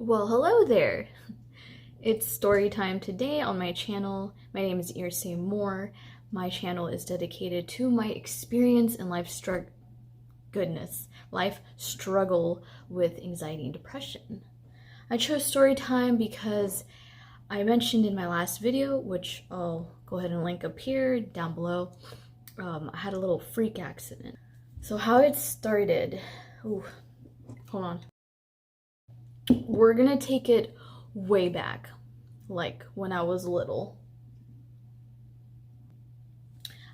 Well, hello there! It's story time today on my channel. My name is Irse Moore. My channel is dedicated to my experience in life struggle with anxiety and depression. I chose story time because I mentioned in my last video, which I'll go ahead and link up here, down below, I had a little freak accident. So how it started, hold on. We're gonna take it way back, like when I was little.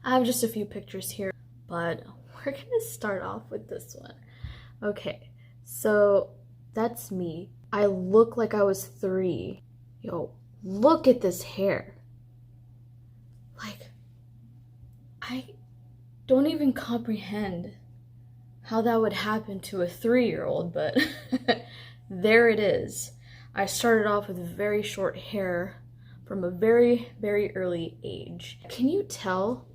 I have just a few pictures here, but we're gonna start off with this one. Okay, so that's me. I look like I was 3. Yo, look at this hair. Like, I don't even comprehend how that would happen to a 3-year-old, but there it is. I started off with very short hair from a very, very early age. Can you tell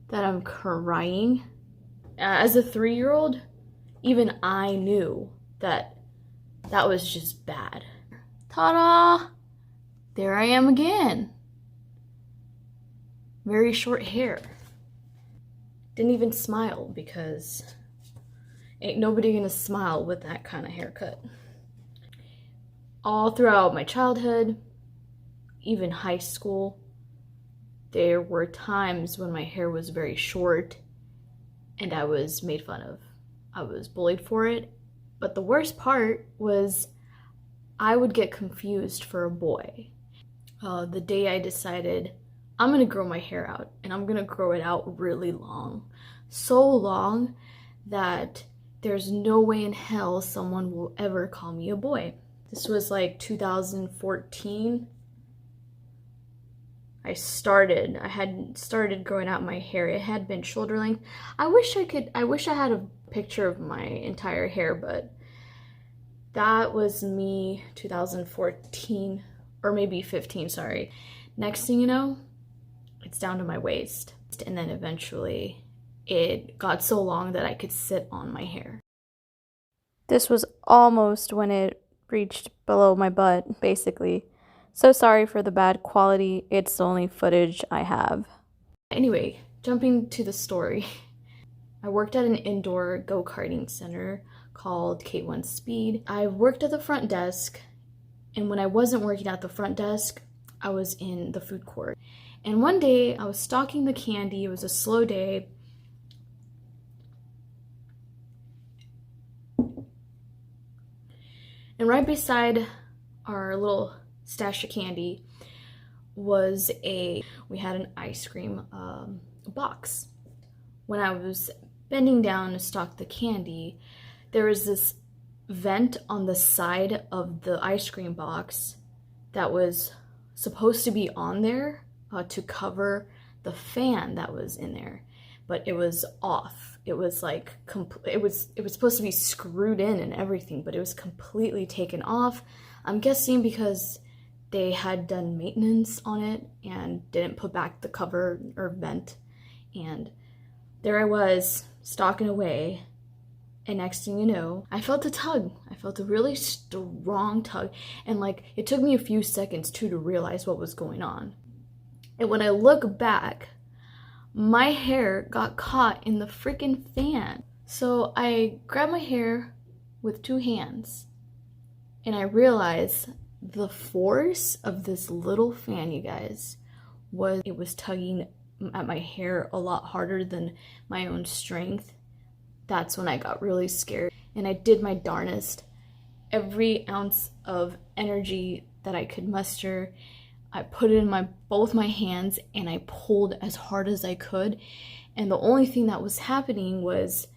that I'm crying? As a 3-year-old, even I knew that that was just bad. Ta-da! There I am again. Very short hair. Didn't even smile because ain't nobody gonna smile with that kind of haircut. All throughout my childhood, even high school, there were times when my hair was very short and I was made fun of. I was bullied for it, but the worst part was I would get confused for a boy. The day I decided I'm gonna grow my hair out, and I'm gonna grow it out really long. So long that there's no way in hell someone will ever call me a boy. This was like 2014. I had started growing out my hair. It had been shoulder length. I wish I had a picture of my entire hair, but that was me 2014, or maybe 15, sorry. Next thing you know, it's down to my waist. And then eventually it got so long that I could sit on my hair. This was almost when it reached below my butt, basically. So sorry for the bad quality, it's the only footage I have. Anyway, jumping to the story. I worked at an indoor go-karting center called K1 Speed. I worked at the front desk, and when I wasn't working at the front desk, I was in the food court. And one day, I was stocking the candy, it was a slow day. And right beside our little stash of candy we had an ice cream box. When I was bending down to stock the candy, there was this vent on the side of the ice cream box that was supposed to be on there to cover the fan that was in there, but it was off. It was like it was supposed to be screwed in and everything, but it was completely taken off. I'm guessing because they had done maintenance on it and didn't put back the cover or vent. And there I was, stalking away, and next thing you know, I felt a tug. I felt a really strong tug, and like it took me a few seconds too to realize what was going on. And when I look back, my hair got caught in the freaking fan. So I grabbed my hair with 2 hands, and I realized the force of this little fan, you guys, it was tugging at my hair a lot harder than my own strength. That's when I got really scared, and I did my darnest. Every ounce of energy that I could muster, I put it in both my hands, and I pulled as hard as I could. And the only thing that was happening was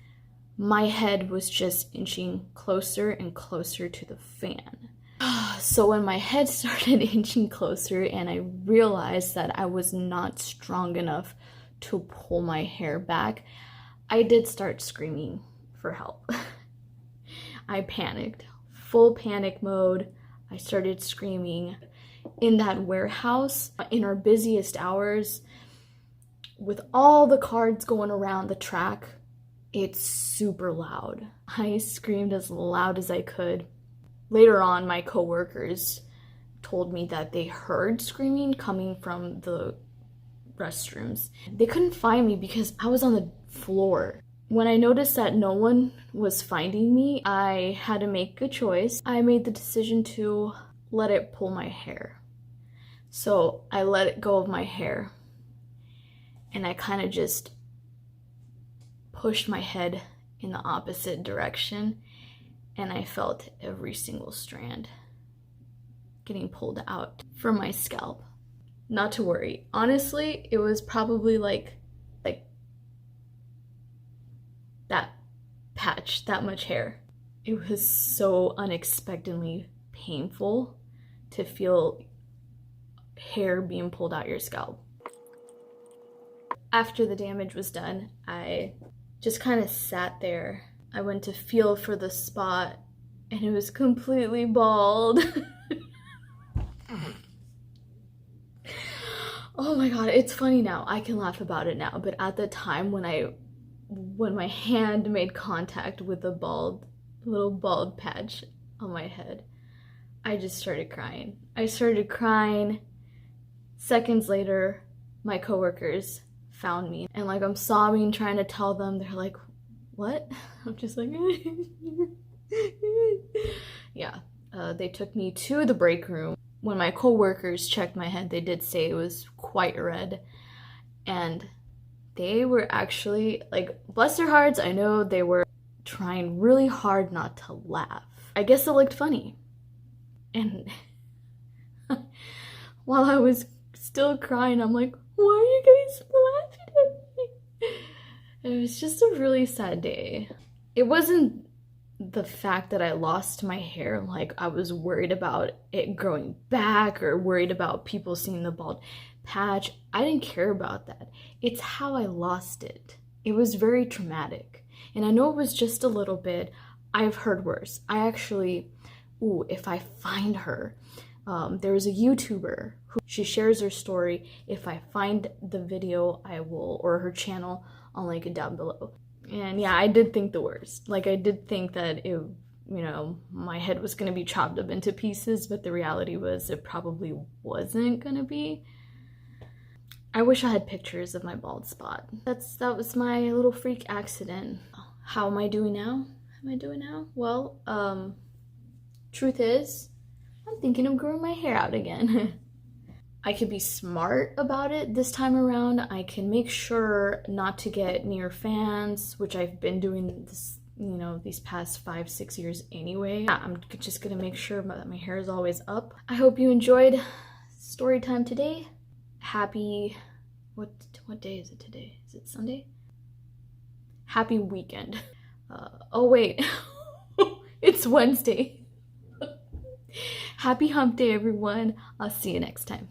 my head was just inching closer and closer to the fan. So when my head started inching closer and I realized that I was not strong enough to pull my hair back, I did start screaming for help. I panicked, full panic mode. I started screaming. In that warehouse, in our busiest hours, with all the cards going around the track, it's super loud. I screamed as loud as I could. Later on, my coworkers told me that they heard screaming coming from the restrooms. They couldn't find me because I was on the floor. When I noticed that no one was finding me, I had to make a choice. I made the decision to let it pull my hair. So I let it go of my hair, and I kind of just pushed my head in the opposite direction, and I felt every single strand getting pulled out from my scalp. Not to worry. Honestly, it was probably like that patch, that much hair. It was so unexpectedly painful to feel hair being pulled out your scalp. After the damage was done, I just kind of sat there. I went to feel for the spot, and it was completely bald. Oh my god, it's funny now. I can laugh about it now, but at the time when my hand made contact with the little bald patch on my head, I just started crying. I started crying. Seconds later, my coworkers found me, and like I'm sobbing, trying to tell them. They're like, "What?" I'm just like, yeah. They took me to the break room. When my coworkers checked my head, they did say it was quite red, and they were actually, like, bless their hearts, I know they were trying really hard not to laugh. I guess it looked funny. And while I was still crying, I'm like, why are you guys laughing at me? It was just a really sad day. It wasn't the fact that I lost my hair, like I was worried about it growing back or worried about people seeing the bald patch. I didn't care about that. It's how I lost it. It was very traumatic. And I know it was just a little bit. I've heard worse. I actually, if I find her, there's a YouTuber who she shares her story. If I find the video, I will, or her channel, I'll link it down below. And yeah, I did think the worst. Like, I did think that it, my head was gonna be chopped up into pieces, but the reality was it probably wasn't gonna be. I wish I had pictures of my bald spot. That was my little freak accident. How am I doing now? Well, truth is, I'm thinking of growing my hair out again. I could be smart about it this time around. I can make sure not to get near fans, which I've been doing this, these past 5-6 years anyway. Yeah, I'm just gonna make sure that my hair is always up. I hope you enjoyed story time today. Happy, what day is it today? Is it Sunday? Happy weekend. Oh wait, it's Wednesday. Happy hump day, everyone. I'll see you next time.